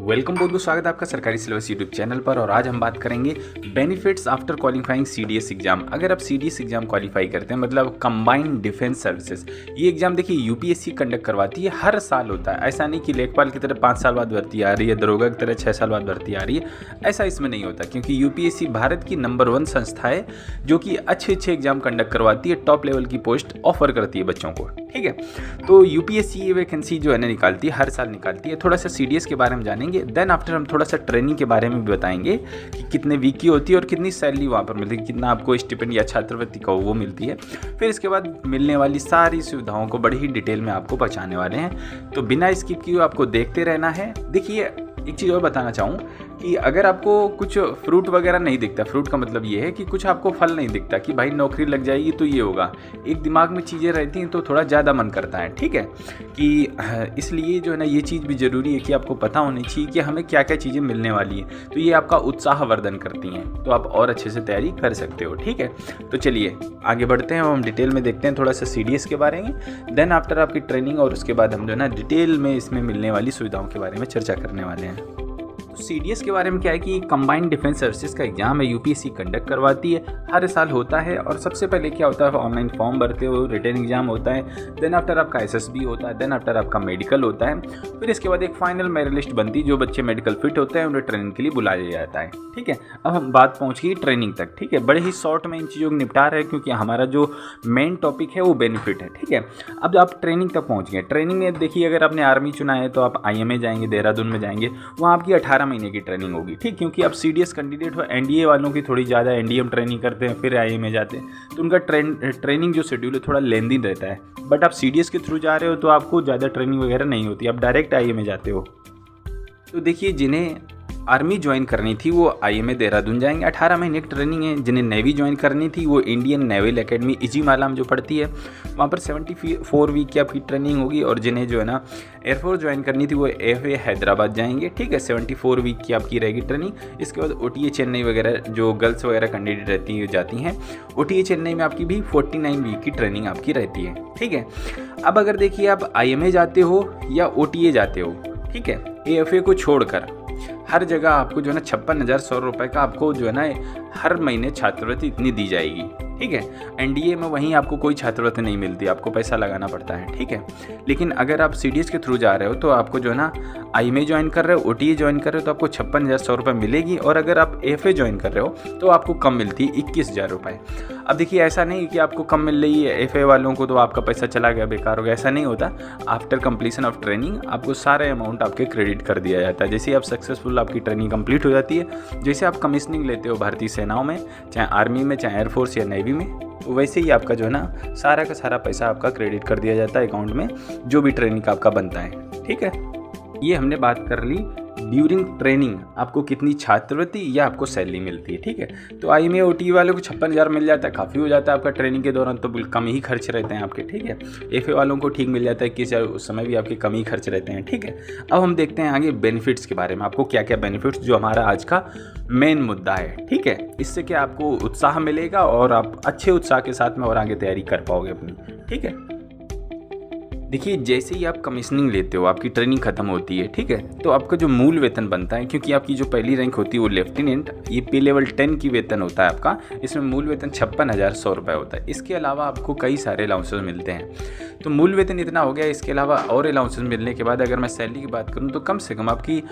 Welcome, बहुत बहुत स्वागत है आपका सरकारी सिलेबस यूट्यूब चैनल पर। और आज हम बात करेंगे benefits after qualifying CDS exam. अगर आप सीडीएस एग्जाम क्वालिफाई करते हैं, मतलब कंबाइंड डिफेंस सर्विसेज, ये एग्जाम देखिए यूपीएससी कंडक्ट करवाती है, हर साल होता है। ऐसा नहीं कि लेखपाल की तरह 5 साल बाद भर्ती आ रही है, दरोगा की तरह 6 साल बाद भर्ती आ रही है, ऐसा इसमें नहीं होता। क्योंकि यूपीएससी भारत की नंबर 1 संस्था है जो कि अच्छे एग्जाम कंडक्ट करवाती है, टॉप लेवल की पोस्ट ऑफर करती है बच्चों को। ठीक है, तो यूपीएससी ये वैकेंसी जो है ना निकालती है, हर साल निकालती है। थोड़ा सा सीडीएस के बारे में जानेंगे, देन आफ्टर हम थोड़ा सा ट्रेनिंग के बारे में भी बताएंगे कि कितने वीक की होती है और कितनी सैलरी वहाँ पर मिलती है, कितना आपको स्टिपेंड या छात्रवृत्ति का वो मिलती है। फिर इसके बाद मिलने वाली सारी सुविधाओं को बड़ी ही डिटेल में आपको पहुँचाने वाले हैं, तो बिना स्किप किए आपको देखते रहना है। देखिए, एक चीज़ और बताना चाहूँ कि अगर आपको कुछ फ्रूट वगैरह नहीं दिखता, फ्रूट का मतलब ये है कि कुछ आपको फल नहीं दिखता कि भाई नौकरी लग जाएगी तो ये होगा, एक दिमाग में चीज़ें रहती हैं तो थोड़ा ज़्यादा मन करता है। ठीक है, कि इसलिए जो है ना ये चीज़ भी ज़रूरी है कि आपको पता होनी चाहिए कि हमें क्या क्या चीज़ें मिलने वाली हैं, तो ये आपका उत्साहवर्धन करती हैं, तो आप और अच्छे से तैयारी कर सकते हो। ठीक है, तो चलिए आगे बढ़ते हैं, हम डिटेल में देखते हैं थोड़ा सा सीडीएस के बारे में, देन आफ्टर आपकी ट्रेनिंग, और उसके बाद हम जो है ना डिटेल में इसमें मिलने वाली सुविधाओं के बारे में चर्चा करने वाले हैं। सीडीएस के बारे में क्या है कि कंबाइंड डिफेंस सर्विसेज का एग्जाम है, यूपीएससी कंडक्ट करवाती है, हर साल होता है। और सबसे पहले क्या होता है, ऑनलाइन फॉर्म भरते हो, रिटन एग्जाम होता है, देन आफ्टर आपका एसएसबी होता है, देन आफ्टर आपका मेडिकल होता है। फिर इसके बाद एक फाइनल मेरिट लिस्ट बनती है, जो बच्चे मेडिकल फिट होते हैं उन्हें ट्रेनिंग के लिए बुलाया जाता है। ठीक है, अब हम बात पहुँच गई ट्रेनिंग तक। ठीक है, बड़े ही शॉर्ट में इन चीज़ों को निपटा रहे हैं क्योंकि हमारा जो मेन टॉपिक है वो बेनिफिट है। ठीक है, अब आप ट्रेनिंग तक पहुँच गए। ट्रेनिंग में देखिए, अगर आपने आर्मी चुना है तो आप आईएमए जाएंगे, देहरादून में जाएंगे, वहाँ आपकी 18 महीने की ट्रेनिंग होगी। ठीक, क्योंकि आप सीडीएस कैंडिडेट हो, एनडीए वालों की थोड़ी ज़्यादा, एनडीएम ट्रेनिंग करते हैं फिर आईएमए जाते हैं, तो उनका ट्रेनिंग जो शेड्यूल है थोड़ा लेंदी रहता है। बट आप सीडीएस के थ्रू जा रहे हो तो आपको ज़्यादा ट्रेनिंग वगैरह नहीं होती, आप डायरेक्ट आईएमए जाते हो। तो देखिए, जिन्हें आर्मी ज्वाइन करनी थी वो आईएमए देहरादून जाएंगे, 18 महीने की ट्रेनिंग है। जिन्हें नेवी ज्वाइन करनी थी वो इंडियन नेवल एकेडमी इजीमाला में जो पढ़ती है, वहाँ पर 74 वीक की आपकी ट्रेनिंग होगी। और जिन्हें जो है ना एयरफोर्स ज्वाइन करनी थी वो एफए हैदराबाद जाएंगे। ठीक है, 74 वीक की आपकी रहेगी ट्रेनिंग। इसके बाद ओटीए चेन्नई वगैरह जो गर्ल्स वगैरह कैंडिडेट रहती है जाती हैं, ओटीए चेन्नई में आपकी भी 49 वीक की ट्रेनिंग आपकी रहती है। ठीक है, अब अगर देखिए आप आईएमए जाते हो या ओटीए जाते हो, ठीक है, एएफए को छोड़कर हर जगह आपको जो है ना 56,100 रुपये का आपको जो है ना हर महीने छात्रवृत्ति इतनी दी जाएगी। ठीक है, एनडीए में वहीं आपको कोई छात्रवृत्ति नहीं मिलती, आपको पैसा लगाना पड़ता है। ठीक है, लेकिन अगर आप सीडीएस के थ्रू जा रहे हो तो आपको जो है ना आईएमए ज्वाइन कर रहे हो, ओटीए ज्वाइन कर रहे हो तो आपको 56,100 रुपये मिलेगी। और अगर आप एफए ज्वाइन कर रहे हो तो आपको कम मिलती है, 21,000 रुपये। अब देखिए, ऐसा नहीं कि आपको कम मिल रही है एफए वालों को तो आपका पैसा चला गया, बेकार हो गया, ऐसा नहीं होता। आफ्टर कंप्लीशन ऑफ ट्रेनिंग आपको सारे अमाउंट आपके क्रेडिट कर दिया जाता है। जैसे आप सक्सेसफुल आपकी ट्रेनिंग कंप्लीट हो जाती है, जैसे आप कमीशनिंग लेते हो भारतीय सेनाओं में, चाहे आर्मी में, चाहे एयरफोर्स या नेवी में, तो वैसे ही आपका जो है ना सारा का सारा पैसा आपका क्रेडिट कर दिया जाता है अकाउंट में, जो भी ट्रेनिंग का आपका बनता है। ठीक है, ये हमने बात कर ली ड्यूरिंग ट्रेनिंग आपको कितनी छात्रवृत्ति या आपको सैलरी मिलती है। ठीक है, तो आईएमए ओटीए वालों को 56,000 मिल जाता है, काफ़ी हो जाता है आपका ट्रेनिंग के दौरान, तो बिल्कुल कम ही खर्च रहते हैं आपके। ठीक है, एफए वालों को ठीक मिल जाता है, 21,000, उस समय भी आपके कम ही खर्च रहते हैं। ठीक है, अब हम देखते हैं आगे बेनिफिट्स के बारे में, आपको क्या क्या बेनिफिट्स, जो हमारा आज का मेन मुद्दा है। ठीक है, इससे क्या आपको उत्साह मिलेगा और आप अच्छे उत्साह के साथ में और आगे तैयारी कर पाओगे अपनी। ठीक है, देखिए, जैसे ही आप कमीशनिंग लेते हो, आपकी ट्रेनिंग खत्म होती है, ठीक है, तो आपका जो मूल वेतन बनता है, क्योंकि आपकी जो पहली रैंक होती है वो लेफ्टिनेंट, ये पे लेवल 10 की वेतन होता है आपका, इसमें मूल वेतन 56,100 रुपये होता है। इसके अलावा आपको कई सारे अलाउंसेस मिलते हैं, तो मूल वेतन इतना हो गया। इसके अलावा और अलाउंसेस मिलने के बाद अगर मैं सैलरी की बात करूँ तो कम से कम आपकी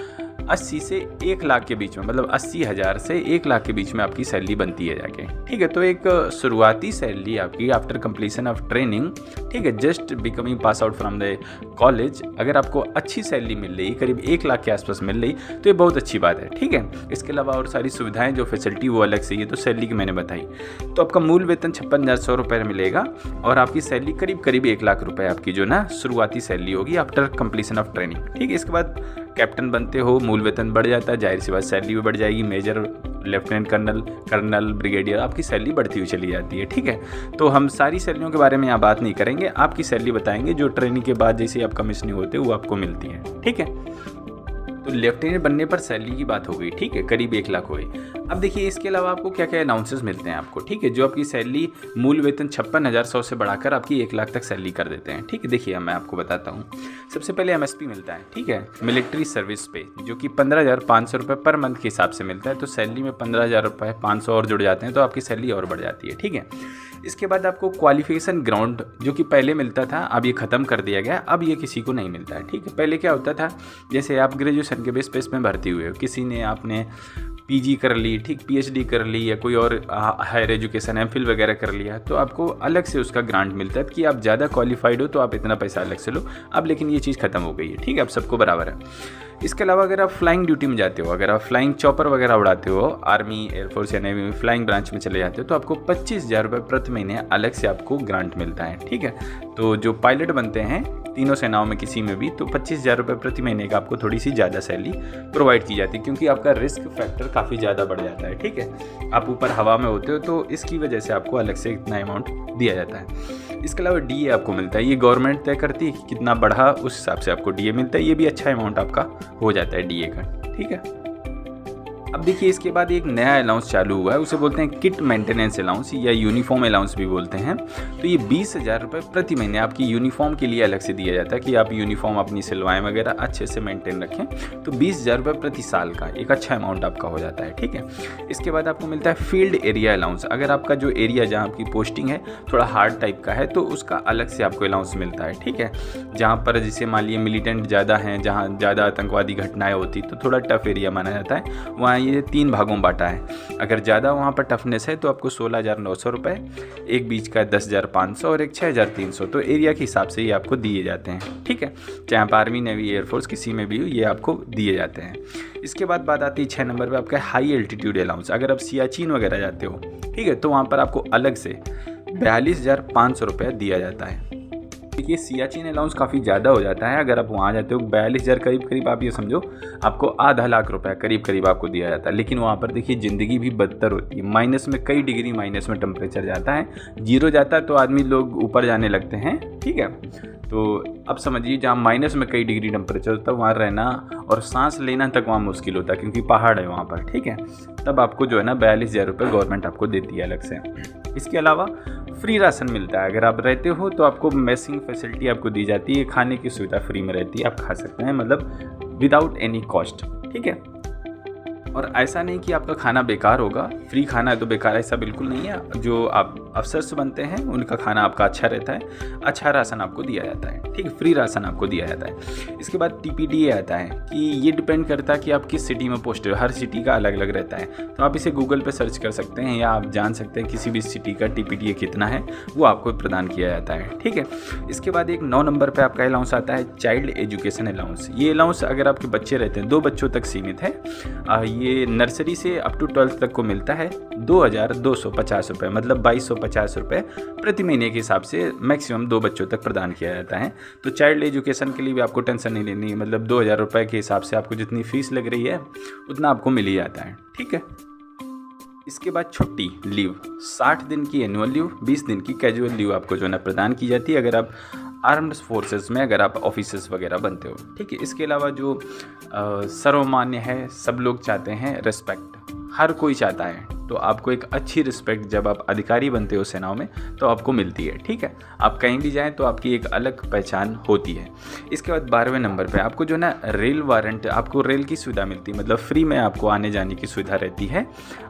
80 से 1 लाख के बीच में, मतलब 80,000 से 1 लाख के बीच में आपकी सैलरी बनती है जाके। ठीक है, तो एक शुरुआती सैलरी आपकी आफ्टर कंप्लीशन ऑफ ट्रेनिंग, ठीक है, just becoming pass out from the college, अगर आपको अच्छी सैलरी मिल रही, करीब 1 लाख के आसपास मिल रही, तो ये बहुत अच्छी बात है। ठीक है, इसके अलावा और सारी सुविधाएं जो फैसिलिटी वो अलग से, ये तो सैलरी की मैंने बताई। तो आपका मूल वेतन 56,100 रुपये मिलेगा और आपकी सैलरी करीब 1 लाख रुपये आपकी जो ना शुरुआती सैलरी होगी आफ्टर कंप्लीशन ऑफ ट्रेनिंग। ठीक है, इसके बाद कैप्टन बनते हो, मूल वेतन बढ़ जाता है, जाहिर सी बात सैलरी भी बढ़ जाएगी, मेजर, लेफ्टिनेंट कर्नल, ब्रिगेडियर, आपकी सैलरी बढ़ती हुई चली जाती है। ठीक है, तो हम सारी सैलरियों के बारे में यहाँ बात नहीं करेंगे, आपकी सैलरी बताएंगे जो ट्रेनिंग के बाद जैसे आप कमीशनिंग होते हो वो आपको मिलती है। ठीक है, तो लेफ्टिनेंट बनने पर सैलरी की बात हो गई, ठीक है, करीब 1 लाख हो गई। अब देखिए इसके अलावा आपको क्या क्या अलाउंसेस मिलते हैं आपको, ठीक है, जो आपकी सैलरी मूल वेतन 56,100 से बढ़ाकर आपकी 1 लाख तक सैलरी कर देते हैं, ठीक है। देखिए मैं आपको बताता हूँ। सबसे पहले एमएसपी मिलता है, ठीक है, मिलिट्री सर्विस पे, जो कि 15,500 रुपये पर मंथ के हिसाब से मिलता है। तो सैलरी में 15,000 रुपये 500 और जुड़ जाते हैं तो आपकी सैलरी और बढ़ जाती है, ठीक है। इसके बाद आपको क्वालिफिकेशन ग्राउंड, जो कि पहले मिलता था, अब ये ख़त्म कर दिया गया, अब ये किसी को नहीं मिलता है, ठीक है। पहले क्या होता था, जैसे आप ग्रेजुएशन के बेस में भर्ती हुए हो, किसी ने आपने पीजी कर ली, ठीक, पीएचडी कर ली या कोई और हायर एजुकेशन एमफिल वगैरह कर लिया, तो आपको अलग से उसका ग्रांट मिलता है कि आप ज़्यादा क्वालिफाइड हो तो आप इतना पैसा अलग से लो। अब लेकिन ये चीज़ ख़त्म हो गई है, ठीक है, अब सबको बराबर है। इसके अलावा अगर आप फ्लाइंग ड्यूटी में जाते हो, अगर आप फ्लाइंग चॉपर वगैरह उड़ाते हो, आर्मी, एयरफोर्स या नेवी में फ्लाइंग ब्रांच में चले जाते हो, तो आपको 25,000 रुपये प्रति महीने अलग से आपको ग्रांट मिलता है, ठीक है। तो जो पायलट बनते हैं तीनों सेनाओं में किसी में भी, तो 25,000 रुपये प्रति महीने का आपको थोड़ी सी ज़्यादा सैलरी प्रोवाइड की जाती है, क्योंकि आपका रिस्क फैक्टर काफ़ी ज़्यादा बढ़ जाता है, ठीक है। आप ऊपर हवा में होते हो तो इसकी वजह से आपको अलग से इतना अमाउंट दिया जाता है। इसके अलावा डीए आपको मिलता है, ये गवर्नमेंट तय करती है कि कितना बढ़ा उस हिसाब से आपको डीए मिलता है, ये भी अच्छा अमाउंट आपका हो जाता है डीए का, ठीक है। अब देखिए इसके बाद एक नया अलाउंस चालू हुआ है, उसे बोलते हैं किट मेंटेनेंस अलाउंस या यूनिफॉर्म अलाउंस भी बोलते हैं। तो ये 20,000 रुपये प्रति महीने आपकी यूनिफॉर्म के लिए अलग से दिया जाता है कि आप यूनिफॉर्म अपनी सिलवाएं वगैरह अच्छे से मेंटेन रखें। तो 20,000 रुपये प्रति साल का एक अच्छा अमाउंट आपका हो जाता है, ठीक है। इसके बाद आपको मिलता है फील्ड एरिया अलाउंस। अगर आपका जो एरिया जहाँ आपकी पोस्टिंग है थोड़ा हार्ड टाइप का है तो उसका अलग से आपको अलाउंस मिलता है, ठीक है। जहाँ पर जैसे मान लीजिए मिलिटेंट ज़्यादा हैं, जहाँ ज़्यादा आतंकवादी घटनाएँ होती तो थोड़ा टफ एरिया माना जाता है, वहाँ ये 3 भागों बांटा है। अगर ज़्यादा वहाँ पर टफनेस है तो आपको 16,900 रुपये, एक बीच का 10,500 और एक 6,300, तो एरिया के हिसाब से ये आपको दिए जाते हैं, ठीक है। चाहे आप आर्मी, नेवी, एयरफोर्स किसी में भी हो, ये आपको दिए जाते हैं। इसके बाद बात आती है 6 नंबर पे आपका हाई एल्टीट्यूड अलाउंस। अगर आप सियाचिन वगैरह जाते हो, ठीक है, तो वहाँ पर आपको अलग से 42,500 रुपये दिया जाता है। देखिए सियाचिन अलाउंस काफ़ी ज़्यादा हो जाता है। अगर आप वहाँ जाते हो 42,000 करीब आप ये समझो आपको आधा लाख रुपए करीब आपको दिया जाता है। लेकिन वहाँ पर देखिए ज़िंदगी भी बदतर होती है, माइनस में कई डिग्री माइनस में टेम्परेचर जाता है, 0 जाता है तो आदमी लोग ऊपर जाने लगते हैं, ठीक है। तो अब समझिए जहाँ माइनस में कई डिग्री टेम्परेचर होता है वहाँ रहना और सांस लेना तक वहाँ मुश्किल होता है, क्योंकि पहाड़ है वहाँ पर, ठीक है। तब आपको जो है ना 42,000 रुपये गवर्नमेंट आपको देती है अलग से। इसके अलावा फ्री राशन मिलता है। अगर आप रहते हो तो आपको मेसिंग फैसिलिटी आपको दी जाती है, खाने की सुविधा फ्री में रहती है, आप खा सकते हैं, मतलब विदाउट एनी कॉस्ट, ठीक है। और ऐसा नहीं कि आपका खाना बेकार होगा, फ्री खाना है तो बेकार, ऐसा बिल्कुल नहीं है। जो आप अफसर्स बनते हैं उनका खाना आपका अच्छा रहता है, अच्छा राशन आपको दिया जाता है, ठीक है, फ्री राशन आपको दिया जाता है। इसके बाद टीपीडीए आता है कि ये डिपेंड करता है कि आप किस सिटी में पोस्टेड हो, हर सिटी का अलग अलग रहता है। तो आप इसे गूगल पे सर्च कर सकते हैं या आप जान सकते हैं किसी भी सिटी का टीपीडीए कितना है, वो आपको प्रदान किया जाता है, ठीक है। इसके बाद एक 9 नंबर पर आपका अलाउंस आता है चाइल्ड एजुकेशन अलाउंस। ये अलाउंस अगर आपके बच्चे रहते हैं 2 बच्चों तक सीमित है, ये नर्सरी से अप टू 12th तक को मिलता है 2,250 रुपये, मतलब 2,250 रुपये प्रति महीने के हिसाब से मैक्सिमम 2 बच्चों तक प्रदान किया जाता है। तो चाइल्ड एजुकेशन के लिए भी आपको टेंशन नहीं लेनी है, मतलब 2,000 रुपये के हिसाब से आपको जितनी फीस लग रही है उतना आपको मिल ही जाता है, ठीक है। इसके बाद छुट्टी लीव, 60 दिन की एनुअल लीव, 20 दिन की कैजुअल लीव आपको जो है ना प्रदान की जाती है अगर आप आर्म्ड फोर्सेस में अगर आप ऑफिसर्स वगैरह बनते हो, ठीक है। इसके अलावा जो सर्वमान्य है, सब लोग चाहते हैं रिस्पेक्ट, हर कोई चाहता है, तो आपको एक अच्छी रिस्पेक्ट जब आप अधिकारी बनते हो सेनाओं में तो आपको मिलती है, ठीक है। आप कहीं भी जाएं तो आपकी एक अलग पहचान होती है। इसके बाद 12वें नंबर पे आपको जो ना रेल वारंट, आपको रेल की सुविधा मिलती है, मतलब फ्री में आपको आने जाने की सुविधा रहती है।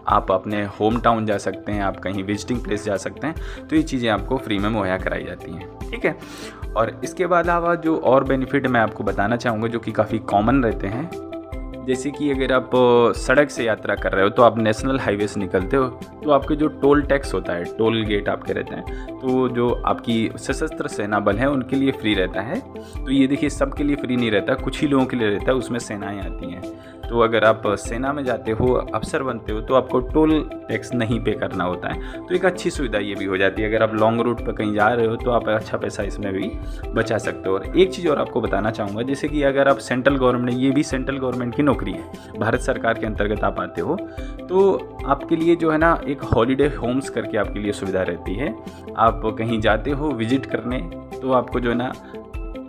आप अपने होम टाउन जा सकते हैं, आप कहीं विजिटिंग प्लेस जा सकते हैं, तो ये चीज़ें आपको फ्री में मुहैया कराई जाती हैं, ठीक है। और इसके अलावा जो और बेनिफिट मैं आपको बताना चाहूँगा जो कि काफ़ी कॉमन रहते हैं, जैसे कि अगर आप सड़क से यात्रा कर रहे हो तो आप नेशनल हाईवे से निकलते हो तो आपके जो टोल टैक्स होता है, टोल गेट आपके रहते हैं, तो जो आपकी सशस्त्र सेना बल है उनके लिए फ्री रहता है। तो ये देखिए सबके लिए फ्री नहीं रहता, कुछ ही लोगों के लिए रहता है, उसमें सेनाएं आती हैं। तो अगर आप सेना में जाते हो, अफसर बनते हो, तो आपको टोल टैक्स नहीं पे करना होता है। तो एक अच्छी सुविधा ये भी हो जाती है। अगर आप लॉन्ग रूट पर कहीं जा रहे हो तो आप अच्छा पैसा इसमें भी बचा सकते हो। और एक चीज़ और आपको बताना चाहूँगा, जैसे कि अगर आप सेंट्रल गवर्नमेंट, ये भी सेंट्रल गवर्नमेंट की नौकरी है, भारत सरकार के अंतर्गत आप आते हो, तो आपके लिए जो है ना एक हॉलीडे होम्स करके आपके लिए सुविधा रहती है। आप कहीं जाते हो विजिट करने तो आपको जो है ना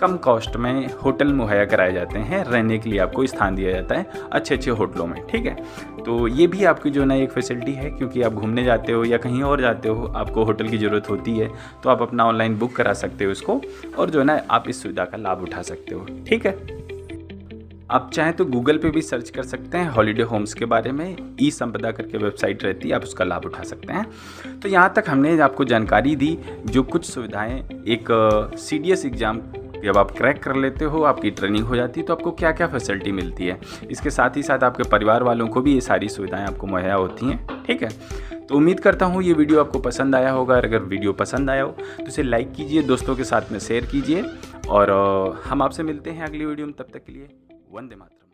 कम कॉस्ट में होटल मुहैया कराए जाते हैं, रहने के लिए आपको स्थान दिया जाता है अच्छे अच्छे होटलों में, ठीक है। तो ये भी आपकी जो है ना एक फैसिलिटी है, क्योंकि आप घूमने जाते हो या कहीं और जाते हो, आपको होटल की ज़रूरत होती है, तो आप अपना ऑनलाइन बुक करा सकते हो इसको, और जो है ना आप इस सुविधा का लाभ उठा सकते हो, ठीक है। आप चाहें तो गूगल पे भी सर्च कर सकते हैं हॉलीडे होम्स के बारे में, ई संपदा करके वेबसाइट रहती है, आप उसका लाभ उठा सकते हैं। तो यहाँ तक हमने आपको जानकारी दी जो कुछ सुविधाएं एक CDS एग्ज़ाम जब आप क्रैक कर लेते हो, आपकी ट्रेनिंग हो जाती है, तो आपको क्या क्या फैसिलिटी मिलती है। इसके साथ ही साथ आपके परिवार वालों को भी ये सारी सुविधाएं आपको मुहैया होती हैं, ठीक है। तो उम्मीद करता हूँ ये वीडियो आपको पसंद आया होगा। अगर वीडियो पसंद आया हो तो इसे लाइक कीजिए, दोस्तों के साथ में शेयर कीजिए, और हम आपसे मिलते हैं अगली वीडियो में। तब तक के लिए वंदे मातरम।